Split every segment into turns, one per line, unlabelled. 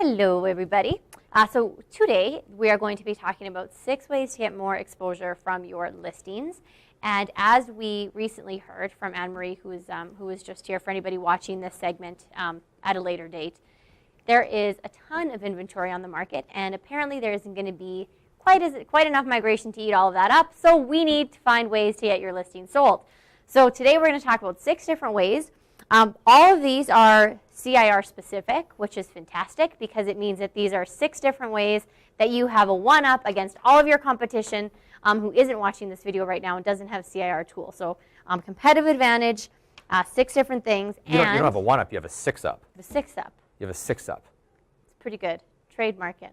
Hello, everybody. So today we are going to be talking about 6 ways to get more exposure from your listings. And as we recently heard from Anne-Marie, who was just here for anybody watching this segment at a later date, there is a ton of inventory on the market, and apparently there isn't going to be quite enough migration to eat all of that up. So we need to find ways to get your listing sold. So today we're going to talk about 6 different ways. All of these are CIR specific, which is fantastic because it means that these are 6 different ways that you have a one-up against all of your competition who isn't watching this video right now and doesn't have a CIR tool. So competitive advantage, 6 different things.
You don't have a one-up, you have a 6-up.
The 6-up.
You have a 6-up.
It's pretty good. Trademark it.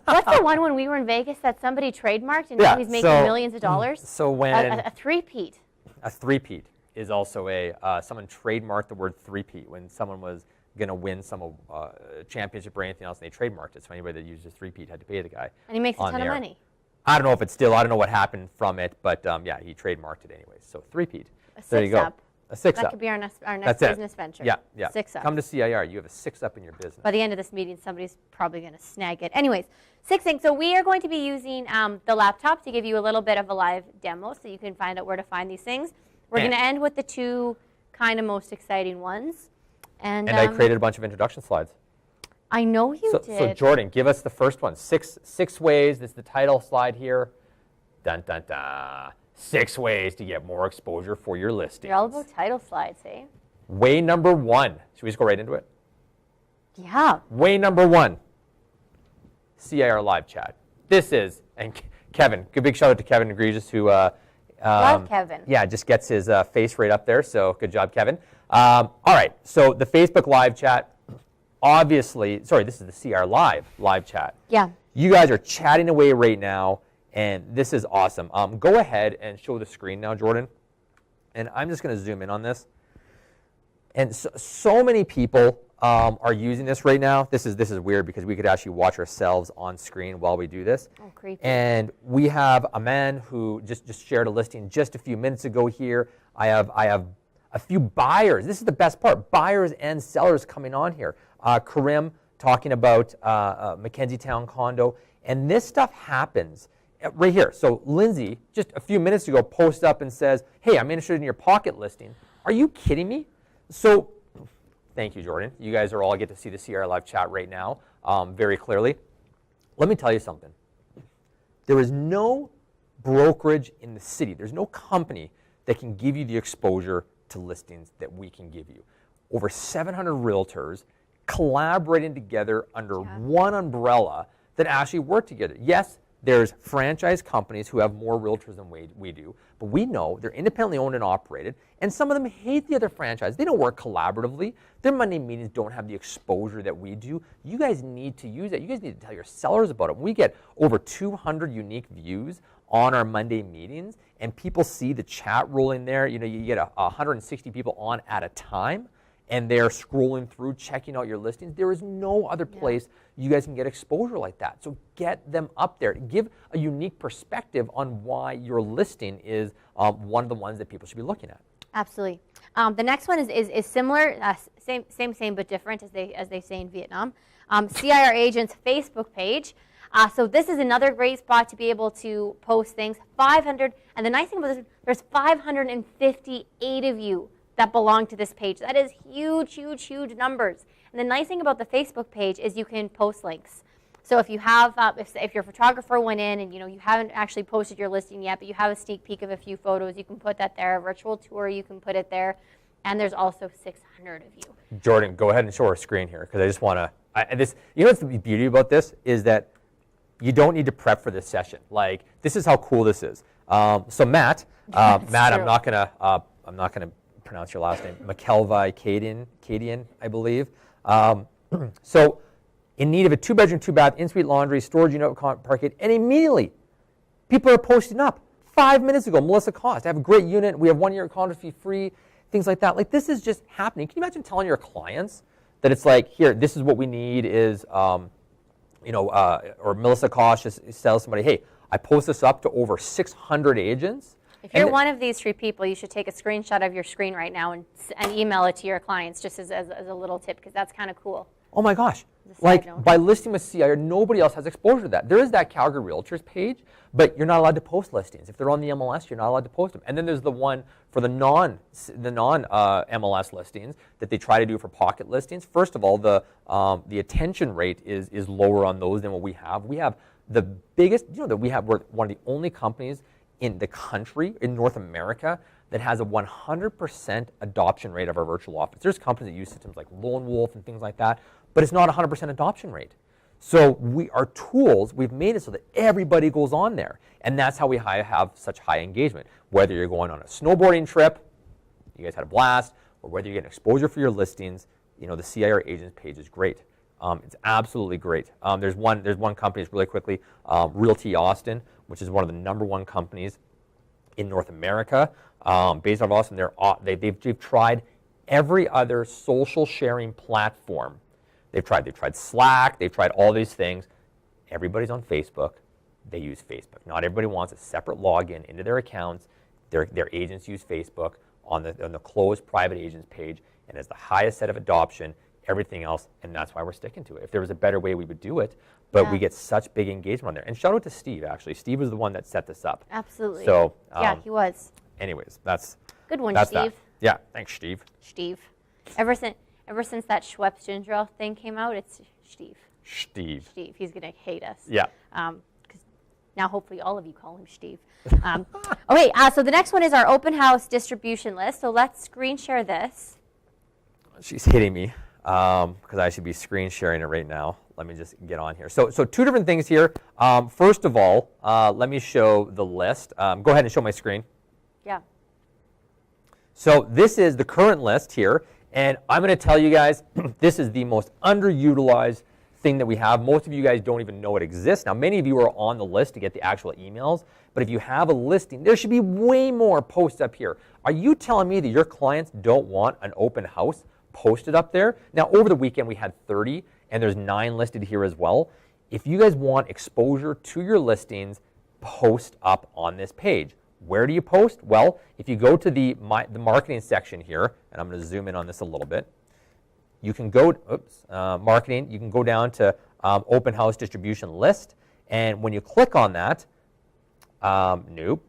What's the one when we were in Vegas that somebody trademarked and now he's making millions of dollars?
So when
a three-peat.
A three-peat is also someone trademarked the word three-peat when someone was going to win some championship or anything else, and they trademarked it. So anybody that used a three-peat had to pay the guy. And
he makes a ton of money.
I don't know if it's still, I don't know what happened from it, but yeah, he trademarked it anyways. So three-peat.
There you go.
A 6-up.
That could be our next business venture.
Yeah, yeah.
6-up.
Come to CIR. You have a 6-up in your business.
By the end of this meeting, somebody's probably going to snag it. Anyways, 6 things. So we are going to be using the laptop to give you a little bit of a live demo so you can find out where to find these things. We're going to end with the 2 kind of most exciting ones. And
I created a bunch of introduction slides.
I know you did.
So Jordan, give us the first one. Six ways. This is the title slide here. Dun, dun, dun. 6 ways to get more exposure for your listings.
You're all about title slides, eh?
Way number 1. Should we just go right into it?
Yeah.
Way number 1. CIR live chat. This is, and Kevin, good big shout out to Kevin Egregious who
love Kevin.
Yeah, just gets his face right up there, so good job, Kevin. All right, so the Facebook live chat, obviously, sorry, this is the CR live chat.
Yeah.
You guys are chatting away right now, and this is awesome. Go ahead and show the screen now, Jordan. And I'm just going to zoom in on this. And so many people are using this right now. This is weird because we could actually watch ourselves on screen while we do this.
Oh, creepy.
And we have a man who just shared a listing just a few minutes ago here. I have a few buyers. This is the best part. Buyers and sellers coming on here. Karim talking about Mackenzie Town condo. And this stuff happens right here. So Lindsay, just a few minutes ago, posts up and says, hey, I'm interested in your pocket listing. Are you kidding me? So thank you, Jordan. You guys are all get to see the CR live chat right now very clearly. Let me tell you something. There is no brokerage in the city. There's no company that can give you the exposure to listings that we can give you. Over 700 realtors collaborating together under one umbrella that actually work together. Yes, there's franchise companies who have more realtors than we do, but we know they're independently owned and operated, and some of them hate the other franchise. They don't work collaboratively. Their Monday meetings don't have the exposure that we do. You guys need to use that. You guys need to tell your sellers about it. We get over 200 unique views on our Monday meetings, and people see the chat rolling there. You know, you get 160 people on at a time, and they're scrolling through, checking out your listings. There is no other place you guys can get exposure like that. So get them up there. Give a unique perspective on why your listing is one of the ones that people should be looking at. Absolutely.
The next one is similar, same but different, as they say in Vietnam. CIR Agent's Facebook page. So this is another great spot to be able to post things. 500, and the nice thing about this, there's 558 of you that belong to this page. That is huge, huge, huge numbers. And the nice thing about the Facebook page is you can post links. So if you have, if your photographer went in and you haven't actually posted your listing yet, but you have a sneak peek of a few photos, you can put that there. A virtual tour, you can put it there. And there's also 600 of you.
Jordan, go ahead and show our screen here because I just want to. You know what's the beauty about this is that you don't need to prep for this session. Like this is how cool this is. So Matt, Matt, true. I'm not gonna pronounce your last name. McKelvey Cadian, I believe. So in need of a 2-bedroom, 2-bath, in-suite laundry, storage unit, parking, and immediately people are posting up. 5 minutes ago, Melissa Cost, I have a great unit. We have 1-year condo fee free, things like that. Like this is just happening. Can you imagine telling your clients that it's like, here, this is what we need is, or Melissa Cost just tells somebody, hey, I post this up to over 600 agents.
If you're one of these 3 people, you should take a screenshot of your screen right now and email it to your clients just as a little tip because that's kind of cool.
Oh my gosh.
a side
Like
note.
by listing with CIR, nobody else has exposure to that. There is that Calgary Realtors page, but you're not allowed to post listings. If they're on the MLS, you're not allowed to post them. And then there's the one for the non MLS listings that they try to do for pocket listings. First of all, the attention rate is lower on those than what we have. We have the biggest, that we're one of the only companies in the country, in North America, that has a 100% adoption rate of our virtual office. There's companies that use systems like Lone Wolf and things like that, but it's not 100% adoption rate. So our tools, we've made it so that everybody goes on there, and that's how we have such high engagement. Whether you're going on a snowboarding trip, you guys had a blast, or whether you're getting exposure for your listings, the CIR agents page is great. It's absolutely great. There's one company, just really quickly, Realty Austin, which is one of the #1 companies in North America, based out of Austin. They've tried every other social sharing platform. They've tried Slack. They've tried all these things. Everybody's on Facebook. They use Facebook. Not everybody wants a separate login into their accounts. Their agents use Facebook on the closed private agents page, and has the highest set of adoption. Everything else, and that's why we're sticking to it. If there was a better way, we would do it, but we get such big engagement on there. And shout out to Steve, actually. Steve was the one that set this up.
Absolutely.
So
yeah, he was.
Anyways, that's
good one,
that's
Steve.
That. Yeah, thanks, Steve.
Steve. Ever since that Schweppes ginger ale thing came out, it's Steve.
Steve.
Steve. He's gonna hate us.
Yeah.
Because now hopefully all of you call him Steve. Okay. So the next one is our open house distribution list. So let's screen share this.
She's hitting me. Because I should be screen sharing it right now. Let me just get on here. So two different things here. First of all, let me show the list. Go ahead and show my screen.
Yeah.
So this is the current list here, and I'm going to tell you guys, this is the most underutilized thing that we have. Most of you guys don't even know it exists. Now, many of you are on the list to get the actual emails, but if you have a listing, there should be way more posts up here. Are you telling me that your clients don't want an open house posted up there? Now, over the weekend, we had 30, and there's 9 listed here as well. If you guys want exposure to your listings, post up on this page. Where do you post? Well, if you go to the marketing section here, and I'm going to zoom in on this a little bit, you can go, marketing, you can go down to open house distribution list, and when you click on that, nope,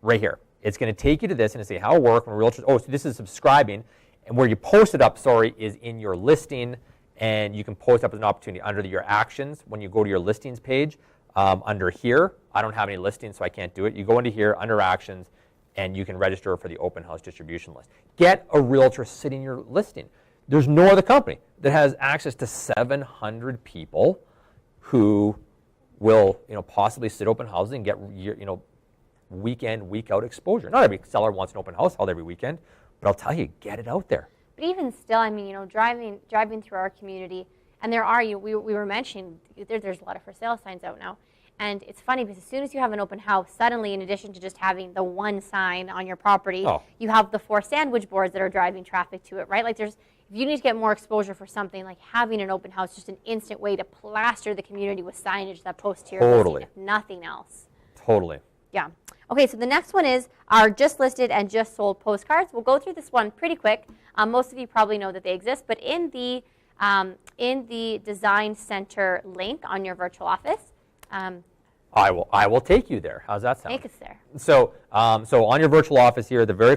right here, it's going to take you to this and say how it works when realtors, so this is subscribing, and where you post it up, is in your listing, and you can post up as an opportunity under your actions when you go to your listings page. Under here, I don't have any listings, so I can't do it. You go into here, under actions, and you can register for the open house distribution list. Get a realtor sitting your listing. There's no other company that has access to 700 people who will, possibly sit open houses and get, week in, week out exposure. Not every seller wants an open house held every weekend, but I'll tell you, get it out there.
But even still, driving through our community, and there are, we were mentioning, there's a lot of for sale signs out now. And it's funny because as soon as you have an open house, suddenly in addition to just having the one sign on your property, you have the 4 sandwich boards that are driving traffic to it, right? Like if you need to get more exposure for something, like having an open house, just an instant way to plaster the community with signage that posts to your listing, if nothing else.
Totally.
Yeah. Okay, so the next one is our just listed and just sold postcards. We'll go through this one pretty quick. Most of you probably know that they exist, but in the Design Center link on your virtual office.
I will take you there. How's that sound?
Take us there.
So on your virtual office here, at the very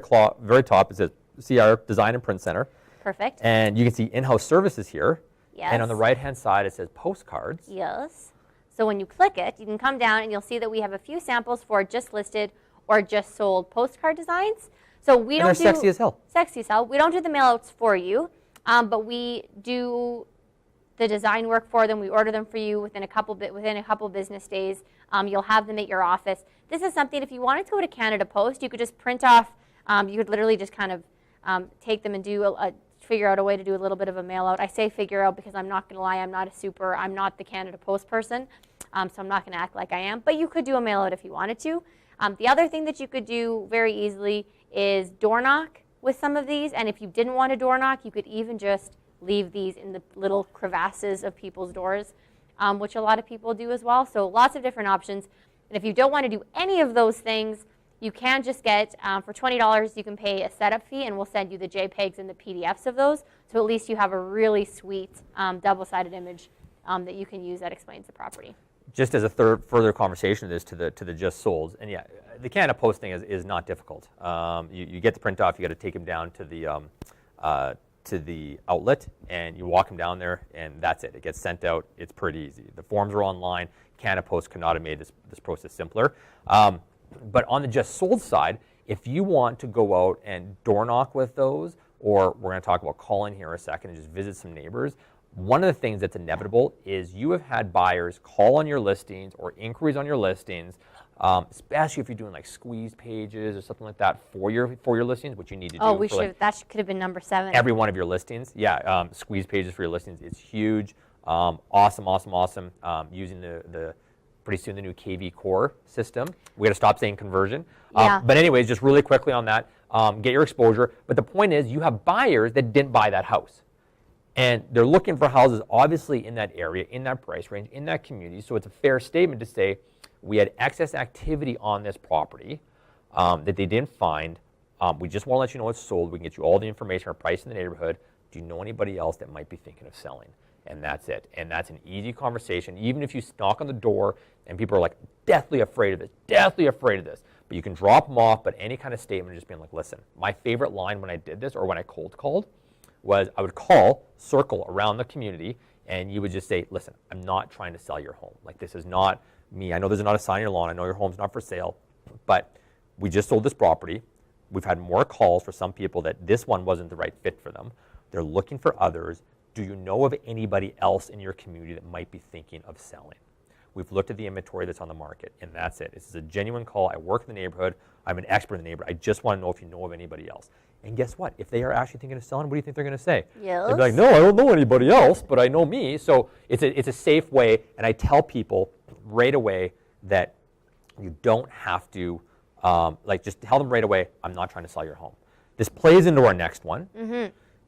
top, it says CR Design and Print Center.
Perfect.
And you can see in-house services here.
Yes.
And on the right-hand side, it says postcards.
Yes. So when you click it, you can come down and you'll see that we have a few samples for just listed or just sold postcard designs. So we don't do
sexy as hell.
Sexy as hell. We don't do the mailouts for you, but we do the design work for them. We order them for you within a couple business days. You'll have them at your office. This is something, if you wanted to go to Canada Post, you could just print off. You could literally just kind of take them and figure out a way to do a little bit of a mail out. I say figure out because I'm not going to lie, I'm not the Canada Post person, so I'm not going to act like I am. But you could do a mail out if you wanted to. The other thing that you could do very easily is door knock with some of these. And if you didn't want a door knock, you could even just leave these in the little crevasses of people's doors, which a lot of people do as well. So lots of different options. And if you don't want to do any of those things, You can just get, for $20, you can pay a setup fee, and we'll send you the JPEGs and the PDFs of those. So at least you have a really sweet double-sided image that you can use that explains the property.
Just as a further conversation of this to the just solds, and yeah, the Canada Post thing is not difficult. You get the print off, you got to take them down to the outlet, and you walk them down there, and that's it. It gets sent out. It's pretty easy. The forms are online. Canada Post could not have made this process simpler. But on the just sold side, if you want to go out and door knock with those, or we're going to talk about calling here in a second and just visit some neighbors, one of the things that's inevitable is you have had buyers call on your listings or inquiries on your listings, especially if you're doing like squeeze pages or something like that for your listings, which you need to do.
Oh, we should. That could have been number 7.
Every one of your listings, yeah. Squeeze pages for your listings, it's huge. Awesome. Using the pretty soon the new KV Core system. We got to stop saying conversion.
Yeah.
But anyways, just really quickly on that, get your exposure. But the point is, you have buyers that didn't buy that house. And they're looking for houses, obviously, in that area, in that price range, in that community. So it's a fair statement to say we had excess activity on this property that they didn't find. We just want to let you know it's sold. We can get you all the information, our price in the neighborhood. Do you know anybody else that might be thinking of selling? And that's it. And that's an easy conversation. Even if you knock on the door and people are like deathly afraid of this, but you can drop them off. But any kind of statement, just being like, listen, my favorite line when I did this or when I cold called was I would circle around the community, and you would just say, listen, I'm not trying to sell your home. Like, this is not me. I know there's not a sign on your lawn. I know your home's not for sale, but we just sold this property. We've had more calls for some people that this one wasn't the right fit for them. They're looking for others. Do you know of anybody else in your community that might be thinking of selling? We've looked at the inventory that's on the market, and that's it. This is a genuine call. I work in the neighborhood. I'm an expert in the neighborhood. I just want to know if you know of anybody else. And guess what? If they are actually thinking of selling, what do you think they're going to say?
Yes.
They'll be like, no, I don't know anybody else, but I know me. So it's a safe way, and I tell people right away that you don't have to, just tell them right away, I'm not trying to sell your home. This plays into our next one,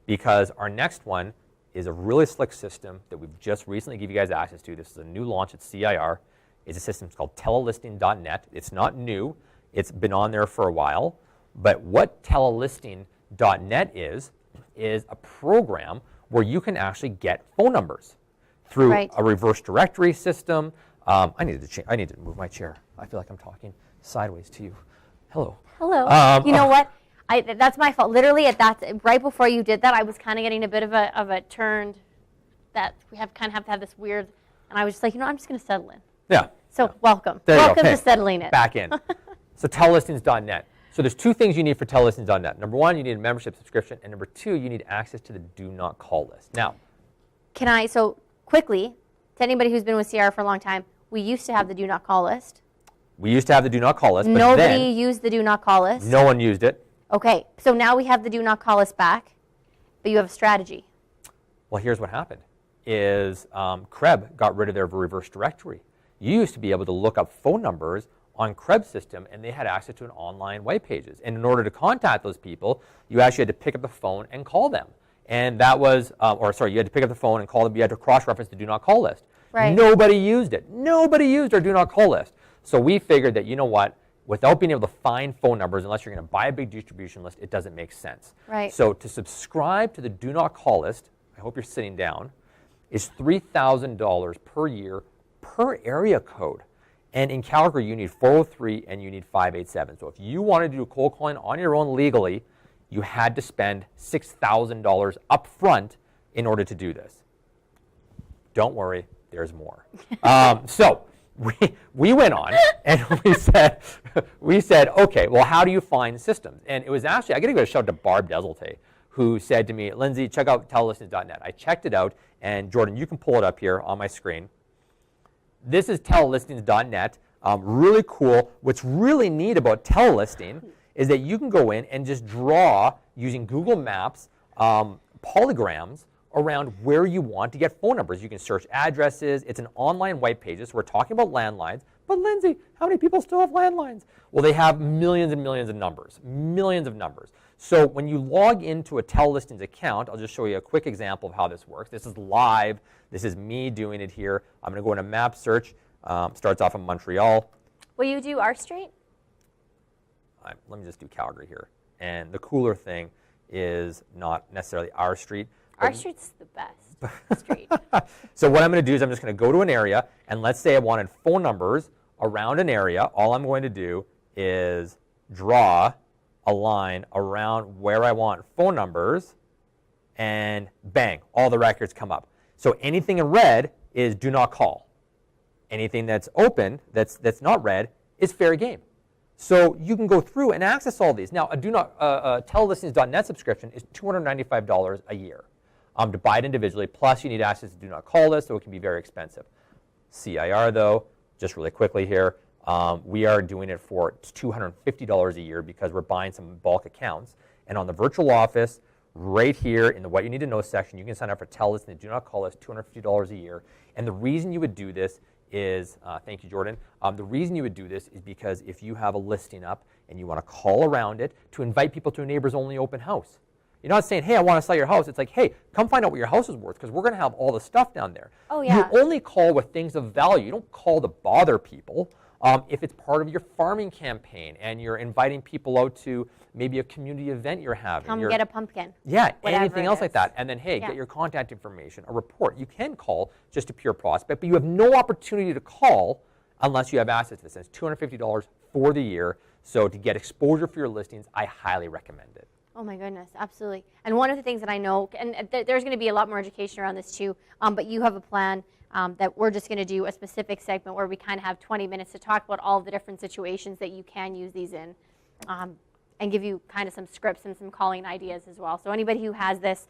because our next one is a really slick system that we've just recently given you guys access to. This is a new launch at CIR. It's a system called telelisting.net. It's not new. It's been on there for a while. But what telelisting.net is a program where you can actually get phone numbers through a reverse directory system. I need to move my chair. I feel like I'm talking sideways to you. Hello.
Hello. You know what? That's my fault. Literally, right before you did that, I was kind of getting a bit of a turned that we have to have this weird, and I was just like, I'm just going to settle in.
Yeah.
So welcome.
There
Welcome to settling it.
Back in. So telelistings.net. So there's 2 things you need for telelistings.net. Number 1, you need a membership subscription, and number 2, you need access to the do not call list. Now,
so quickly, to anybody who's been with CR for a long time, we used to have the do not call list.
We used to have the do not call list, but
nobody used the do not call list.
No one used it.
Okay, so now we have the do not call list back, but you have a strategy.
Well, here's what happened, is Krebs got rid of their reverse directory. You used to be able to look up phone numbers on Krebs' system, and they had access to an online white pages. And in order to contact those people, you actually had to pick up the phone and call them. And that was, you had to pick up the phone and call them. You had to cross-reference the do not call list.
Right.
Nobody used it. Nobody used our do not call list. So we figured that, you know what, without being able to find phone numbers, unless you're going to buy a big distribution list, it doesn't make sense.
Right.
So to subscribe to the do not call list, I hope you're sitting down, is $3,000 per year per area code. And in Calgary, you need 403 and you need 587. So if you wanted to do cold calling on your own legally, you had to spend $6,000 up front in order to do this. Don't worry, there's more. So we went on and we said, okay, well, how do you find systems? And it was actually, I got to give a shout out to Barb Deselte, who said to me, Lindsay, check out telelistings.net. I checked it out, and Jordan, you can pull it up here on my screen. This is telelistings.net. Really cool. What's really neat about telelisting is that you can go in and just draw, using Google Maps, polygons around where you want to get phone numbers. You can search addresses. It's an online white pages. So we're talking about landlines. But Lindsay, how many people still have landlines? Well, they have millions and millions of numbers, millions of numbers. So when you log into a telelistings account, I'll just show you a quick example of how this works. This is live. This is me doing it here. I'm going to go into map search. Starts off in Montreal.
Will you do R Street?
let me just do Calgary here. And the cooler thing is not necessarily our street.
Our street's the best street.
So what I'm going to do is I'm just going to go to an area, and let's say I wanted phone numbers around an area. All I'm going to do is draw a line around where I want phone numbers, and bang, all the records come up. So anything in red is do not call. Anything that's open, that's not red, is fair game. So you can go through and access all these. Now, a telelistings.net subscription is $295 a year to buy it individually, plus you need access to do not call list, so it can be very expensive. CIR, though, just really quickly here, we are doing it for $250 a year because we're buying some bulk accounts. And on the virtual office, right here in the What You Need to Know section, you can sign up for TELUS and do not call us $250 a year. And the reason you would do this is, thank you, Jordan. The reason you would do this is because if you have a listing up and you want to call around it to invite people to a neighbors only open house. You're not saying, hey, I want to sell your house. It's like, hey, come find out what your house is worth because we're going to have all the stuff down there.
Oh, yeah.
You only call with things of value. You don't call to bother people. If it's part of your farming campaign and you're inviting people out to maybe a community event you're having.
Come get a pumpkin.
Yeah, anything else like that. And then, hey,
Yeah.
get your contact information, a report. You can call just a pure prospect, but you have no opportunity to call unless you have access to this. And it's $250 for the year. So to get exposure for your listings, I highly recommend it.
Oh my goodness, absolutely. And one of the things that I know, and there's going to be a lot more education around this too, but you have a plan that we're just going to do a specific segment where we kind of have 20 minutes to talk about all of the different situations that you can use these in, and give you kind of some scripts and some calling ideas as well. So anybody who has this,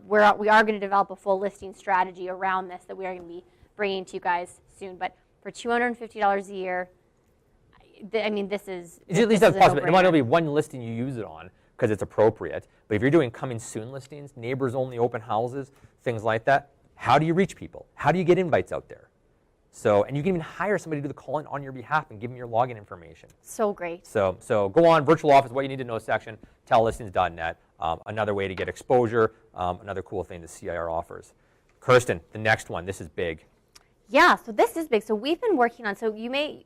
we are going to develop a full listing strategy around this that we are going to be bringing to you guys soon. But for $250 a year, I mean, this is
You at least have the possibility. It might only be one listing you use it on because it's appropriate. But if you're doing coming soon listings, neighbors only open houses, things like that, how do you reach people? How do you get invites out there? So, and you can even hire somebody to do the calling on your behalf and give them your login information.
So great.
So go on, virtual office, what you need to know section, telelistings.net. Another way to get exposure, another cool thing the CIR offers. Kirsten, the next one, this is big.
Yeah, so this is big. So we've been working on, some of you may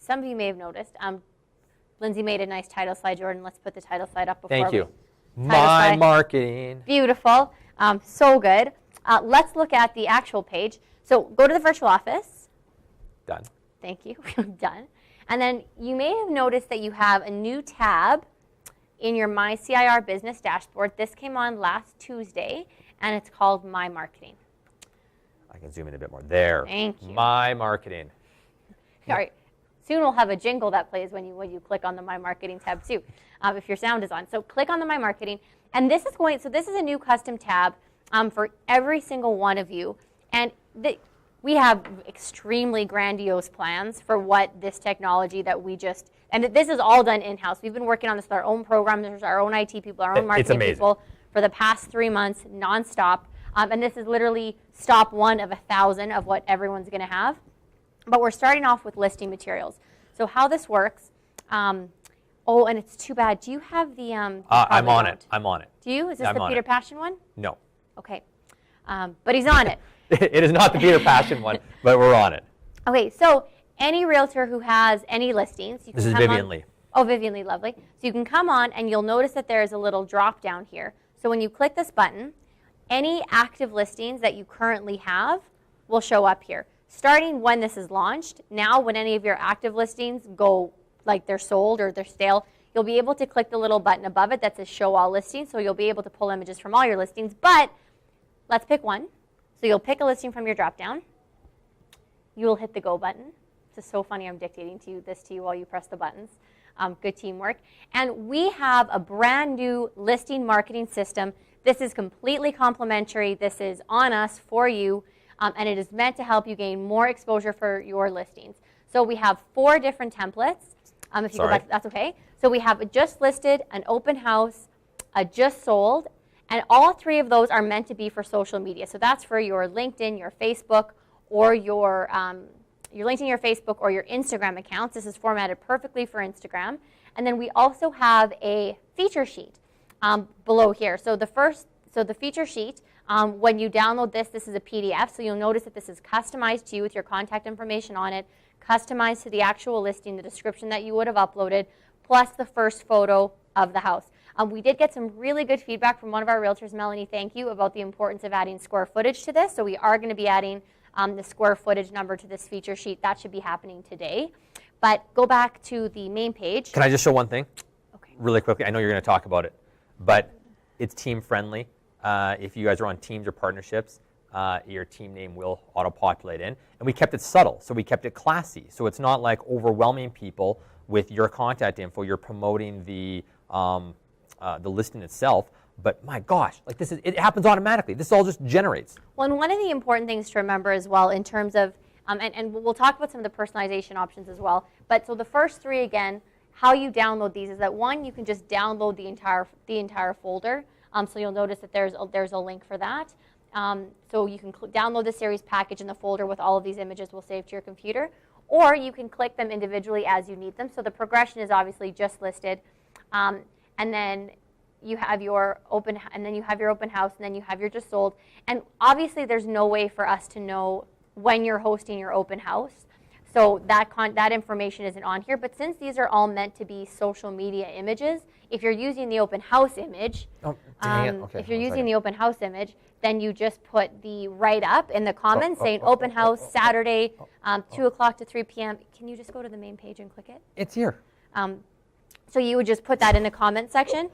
have noticed, Lindsay made a nice title slide, Jordan. Let's put the title slide up before
Thank you.
Title
My
slide.
marketing.
Beautiful. So good. Let's look at the actual page. So go to the virtual office.
Done.
Thank you. Done. And then you may have noticed that you have a new tab in your My CIR business dashboard. This came on last Tuesday, and it's called My Marketing.
I can zoom in a bit more. There.
Thank you.
My marketing.
All right. Soon we'll have a jingle that plays when you click on the My Marketing tab too, if your sound is on. So click on the My Marketing, and this is a new custom tab for every single one of you. And we have extremely grandiose plans for what this technology that and this is all done in-house. We've been working on this with our own programmers, our own IT people, our own marketing people for the past 3 months, nonstop. And this is literally stop 1 of 1,000 of what everyone's going to have. But we're starting off with listing materials. So how this works, and it's too bad. Do you have the
I'm on it. I'm on it.
Do you? Is this the Peter Passion one?
No.
Okay. But he's on it.
It is not the Peter Passion one, but we're on it.
Okay, so any realtor who has any listings, you can
This is
come
Vivian
on.
Lee.
Oh, Vivian Lee, lovely. So you can come on, and you'll notice that there is a little drop down here. So when you click this button, any active listings that you currently have will show up here. Starting when this is launched, now when any of your active listings go, like they're sold or they're stale, you'll be able to click the little button above it that says Show All Listings, so you'll be able to pull images from all your listings. But let's pick one. So you'll pick a listing from your drop-down. You will hit the Go button. This is so funny. I'm dictating this to you while you press the buttons. Good teamwork. And we have a brand new listing marketing system. This is completely complimentary. This is on us for you. And it is meant to help you gain more exposure for your listings. So we have 4 different templates. If you go back, that's okay. So we have a just listed, an open house, a just sold, and all 3 of those are meant to be for social media. So that's for your LinkedIn, your Facebook, or your LinkedIn, your Facebook, or your Instagram accounts. This is formatted perfectly for Instagram. And then we also have a feature sheet below here. So the feature sheet, when you download this is a PDF. So you'll notice that this is customized to you with your contact information on it, customized to the actual listing, the description that you would have uploaded, plus the first photo of the house. We did get some really good feedback from one of our realtors, Melanie, thank you, about the importance of adding square footage to this. So we are going to be adding the square footage number to this feature sheet. That should be happening today. But go back to the main page.
Can I just show one thing?
Okay.
Really quickly. I know you're going to talk about it, but it's team friendly. If you guys are on teams or partnerships, your team name will auto-populate in. And we kept it subtle, so we kept it classy. So it's not like overwhelming people with your contact info. You're promoting the listing itself. But my gosh, like it happens automatically. This all just generates.
Well, and one of the important things to remember as well in terms of, and we'll talk about some of the personalization options as well. But so the first three, again, how you download these is that one, you can just download the entire folder. So you'll notice that there's a link for that. So you can download the series package in the folder with all of these images will save to your computer. Or you can click them individually as you need them. So the progression is obviously just listed. And then you have your open house, and then you have your just sold. And obviously there's no way for us to know when you're hosting your open house. So that information isn't on here. But since these are all meant to be social media images, if you're using the open house image, the open house image, then you just put the write-up in the comments saying open house Saturday, 2 o'clock to 3 p.m. Can you just go to the main page and click it?
It's here.
So you would just put that in the comment section.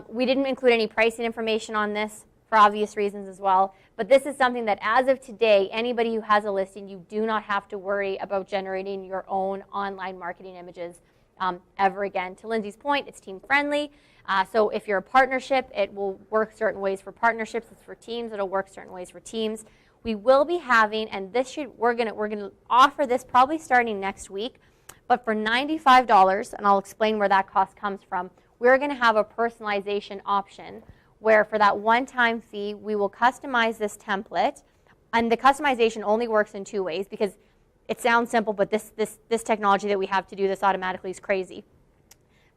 We didn't include any pricing information on this for obvious reasons as well. But this is something that as of today, anybody who has a listing, you do not have to worry about generating your own online marketing images ever again. To Lindsay's point, it's team friendly. So if you're a partnership, it will work certain ways for partnerships. It's for teams, it'll work certain ways for teams. We will be having, and we're gonna offer this probably starting next week, but for $95, and I'll explain where that cost comes from, we're gonna have a personalization option where for that one-time fee, we will customize this template. And the customization only works in two ways because it sounds simple, but this technology that we have to do this automatically is crazy.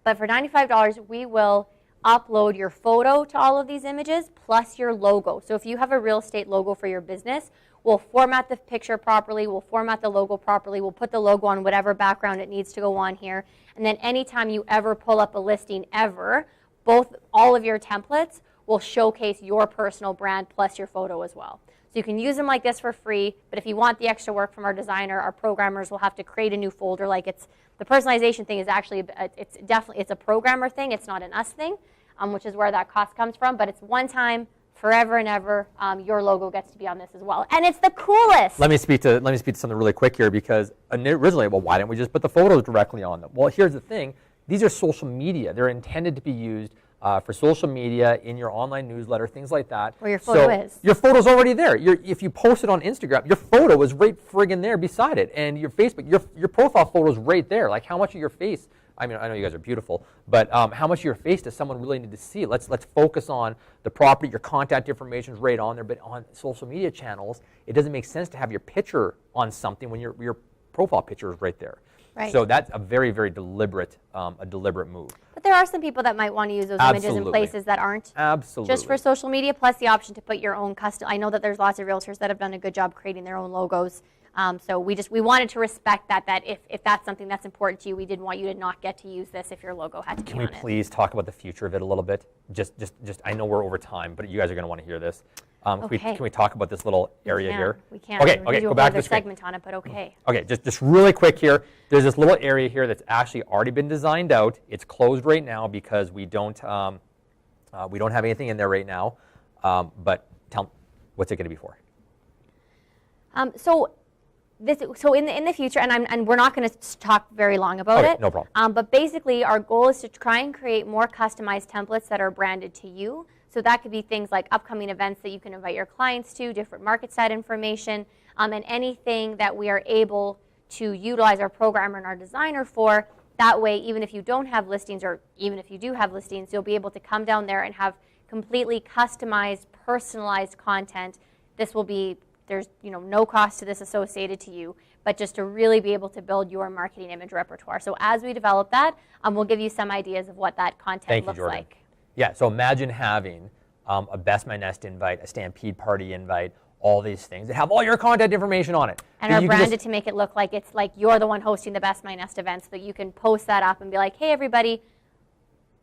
But for $95, we will upload your photo to all of these images plus your logo. So if you have a real estate logo for your business, we'll format the picture properly, we'll format the logo properly, we'll put the logo on whatever background it needs to go on here. And then anytime you ever pull up a listing ever, all of your templates will showcase your personal brand plus your photo as well. So you can use them like this for free, but if you want the extra work from our designer, our programmers will have to create a new folder. The personalization thing is actually, it's a programmer thing, it's not an us thing, which is where that cost comes from, but it's one time, forever and ever, your logo gets to be on this as well. And it's the coolest.
Let me speak to something really quick here because originally, well, why didn't we just put the photos directly on them? Well, here's the thing. These are social media. They're intended to be used for social media, in your online newsletter, things like that.
Where your photo is.
Your photo's already there. If you post it on Instagram, your photo is right friggin' there beside it. And your Facebook, your profile photo's right there. Like how much of your face, I mean, I know you guys are beautiful, but how much of your face does someone really need to see? Let's focus on the property. Your contact information is right on there, but on social media channels, it doesn't make sense to have your picture on something when your profile picture is right there.
Right.
So that's a very, very deliberate move.
But there are some people that might want to use those images in places that aren't just for social media, plus the option to put your own custom. I know that there's lots of realtors that have done a good job creating their own logos. So we wanted to respect that if that's something that's important to you, we didn't want you to not get to use this if your logo had to be on it.
Can we please talk about the future of it a little bit? Just I know we're over time, but you guys are going to want to hear this.
Okay.
Can we talk about this little area here?
We can.
Okay,
go back to the segment on it, but okay.
Okay, just really quick here. There's this little area here that's actually already been designed out. It's closed right now because we don't have anything in there right now. But tell me, what's it going to be for?
So in the future, and we're not going to talk very long about it.
No problem.
But basically, our goal is to try and create more customized templates that are branded to you. So that could be things like upcoming events that you can invite your clients to, different market site information, and anything that we are able to utilize our programmer and our designer for. That way, even if you don't have listings, or even if you do have listings, you'll be able to come down there and have completely customized, personalized content. This will be, there's no cost to this associated to you, but just to really be able to build your marketing image repertoire. So as we develop that, we'll give you some ideas of what that content looks like.
Yeah, so imagine having a Best My Nest invite, a Stampede Party invite, all these things that have all your contact information on it.
And are branded to make it look like it's like you're the one hosting the Best My Nest event, so that you can post that up and be like, hey, everybody,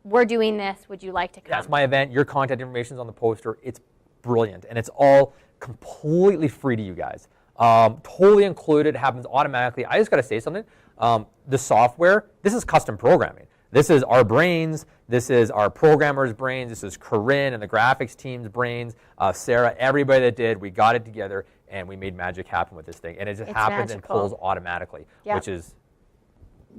we're doing this. Would you like to come?
That's my event. Your contact information is on the poster. It's brilliant. And it's all completely free to you guys. Totally included. It happens automatically. I just got to say something. The software, this is custom programming. This is our brains. This is our programmers' brains. This is Corinne and the graphics team's brains. Sarah, everybody that did, we got it together and we made magic happen with this thing. And it just happens magical. And pulls automatically, which is...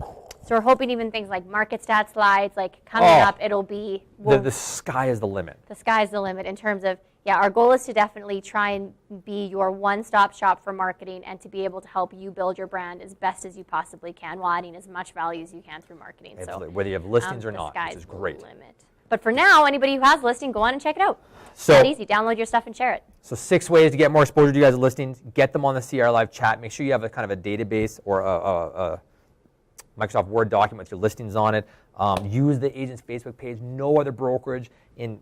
So we're hoping even things like market stat slides, like coming up, it'll be...
The sky is the limit.
The sky is the limit in terms of, our goal is to definitely try and be your one-stop shop for marketing and to be able to help you build your brand as best as you possibly can while adding as much value as you can through marketing.
Absolutely. So, whether you have listings or not, which is great.
The limit. But for now, anybody who has a listing, go on and check it out.
So,
it's that easy. Download your stuff and share it.
So 6 ways to get more exposure to you guys' listings. Get them on the CR Live chat. Make sure you have a kind of a database or a Microsoft Word document with your listings on it. Use the agent's Facebook page. No other brokerage in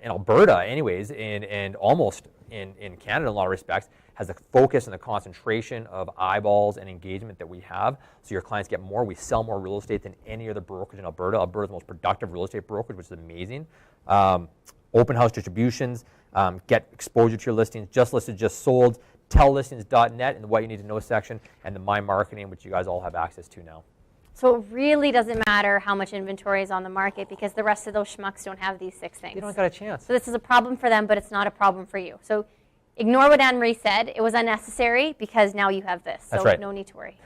Alberta, anyways, and almost in Canada in a lot of respects, has the focus and the concentration of eyeballs and engagement that we have. So your clients get more. We sell more real estate than any other brokerage in Alberta. Alberta is the most productive real estate brokerage, which is amazing. Open house distributions. Get exposure to your listings. Just listed, just sold. Telllistings.net in the what you need to know section, and the My Marketing, which you guys all have access to now.
So it really doesn't matter how much inventory is on the market because the rest of those schmucks don't have these 6 things.
They don't got a chance.
So this is a problem for them, but it's not a problem for you. So ignore what Anne-Marie said. It was unnecessary because now you have this. So
That's right.
No need to worry.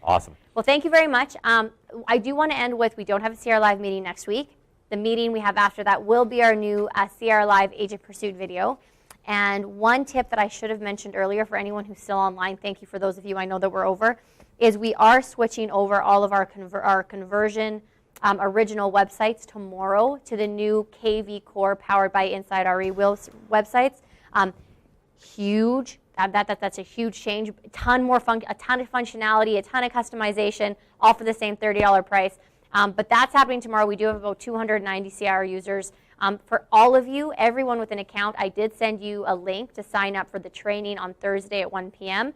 Awesome.
Well, thank you very much. I do want to end with, we don't have a CR Live meeting next week. The meeting we have after that will be our new CR Live Agent Pursuit video. And one tip that I should have mentioned earlier for anyone who's still online, thank you for those of you I know that we're over, is we are switching over all of our conversion original websites tomorrow to the new KV Core powered by Inside RE websites. Huge. That's a huge change. A ton of functionality, a ton of customization, all for the same $30 price. But that's happening tomorrow. We do have about 290 CR users. For all of you, everyone with an account, I did send you a link to sign up for the training on Thursday at 1 p.m.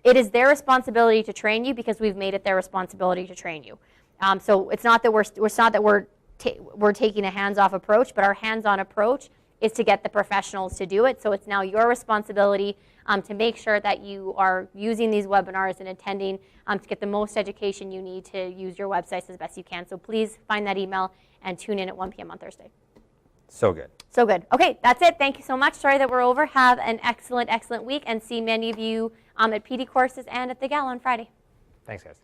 It is their responsibility to train you because we've made it their responsibility to train you. So it's not that we're taking a hands-off approach, but our hands-on approach is to get the professionals to do it. So it's now your responsibility to make sure that you are using these webinars and attending to get the most education you need to use your websites as best you can. So please find that email and tune in at 1 p.m. on Thursday.
So good.
So good. Okay, that's it. Thank you so much. Sorry that we're over. Have an excellent, excellent week and see many of you at PD courses and at the gala on Friday.
Thanks, guys.